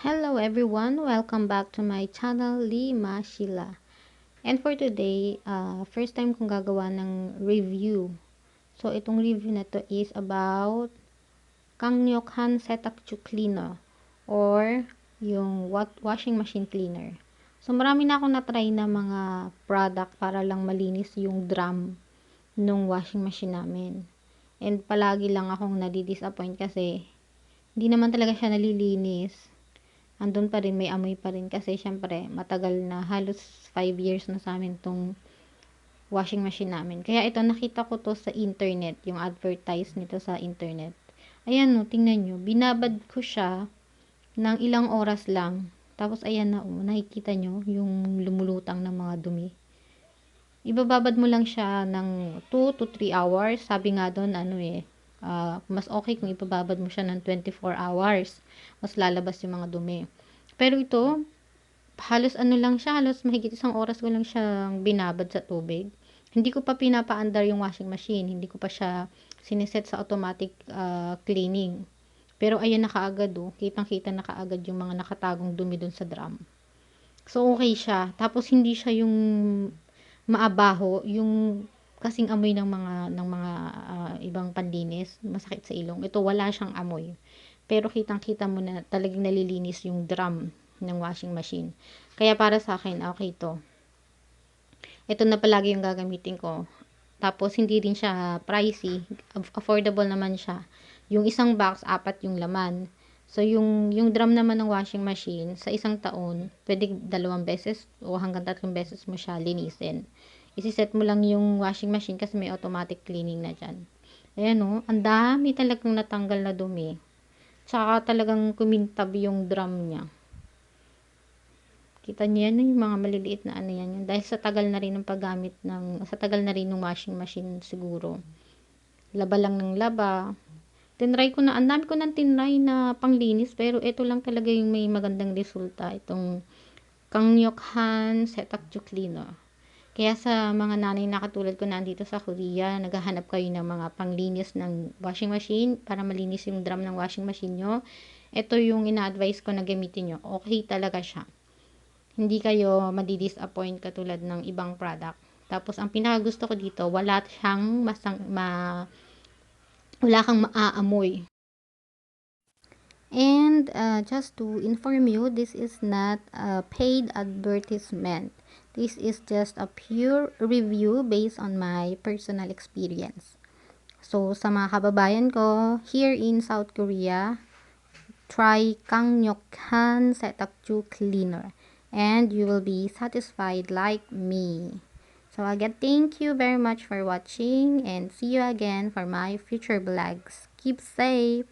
Hello everyone, welcome back to my channel, Lima Sheila. And for today, first time kong gagawa ng review. So itong review na to is about Setakju cleaner or yung washing machine cleaner. So marami na akong na-try na mga product para lang malinis yung drum nung washing machine namin. And palagi lang akong nadi-disappoint kasi hindi naman talaga siya nalilinis. Andun pa rin, may amoy pa rin kasi syempre matagal na, halos 5 years na sa amin tong washing machine namin. Kaya ito, nakita ko to sa internet, yung advertise nito sa internet. Ayan no, tingnan nyo, binabad ko siya ng ilang oras lang. Tapos ayan na, nakikita nyo yung lumulutang ng mga dumi. Ibababad mo lang siya ng 2 to 3 hours. Sabi nga doon, mas okay kung ipababad mo siya ng 24 hours. Mas lalabas yung mga dumi. Pero ito, halos lang siya, halos mahigit isang oras ko lang siyang binabad sa tubig. Hindi ko pa pinapaandar yung washing machine. Hindi ko pa siya siniset sa automatic cleaning. Pero ayan na kaagad kitang-kita na kaagad yung mga nakatagong dumi dun sa drum. So okay siya. Tapos hindi siya yung maabaho, yung kasing amoy ng mga ibang panlinis, masakit sa ilong. Ito wala siyang amoy. Pero kitang-kita mo na talagang nalilinis yung drum ng washing machine. Kaya para sa akin, okay to. Ito na palagi yung gagamitin ko. Tapos hindi rin siya pricey, affordable naman siya. Yung isang box, 4 yung laman. So yung drum naman ng washing machine sa isang taon, pwede 2 beses o hanggang 3 beses mo siya linisin. Isi-set mo lang yung washing machine kasi may automatic cleaning na diyan. Ayan ang dami talagang natanggal na dumi. Tsaka talagang kumintab yung drum niya. Kita niyo yan, yung mga maliliit na yan. Dahil sa tagal na rin ng paggamit sa tagal na rin ng washing machine siguro. Laba lang ng laba. Tinry ko na, ang dami ko nang tinry na panglinis, pero ito lang talaga yung may magandang resulta. Itong Setakjokliner. Kaya sa mga nanay na katulad ko na andito sa Korea, naghahanap kayo ng mga panglinis ng washing machine para malinis yung drum ng washing machine nyo. Ito yung ina-advise ko na gamitin nyo. Okay talaga siya. Hindi kayo madi-disappoint katulad ng ibang product. Tapos, ang pinakagusto ko dito, wala kang maaamoy. And just to inform you, this is not a paid advertisement. This is just a pure review based on my personal experience. So, sa mga kababayan ko, here in South Korea, try Setakjokliner and you will be satisfied like me. So again, thank you very much for watching and see you again for my future vlogs. Keep safe!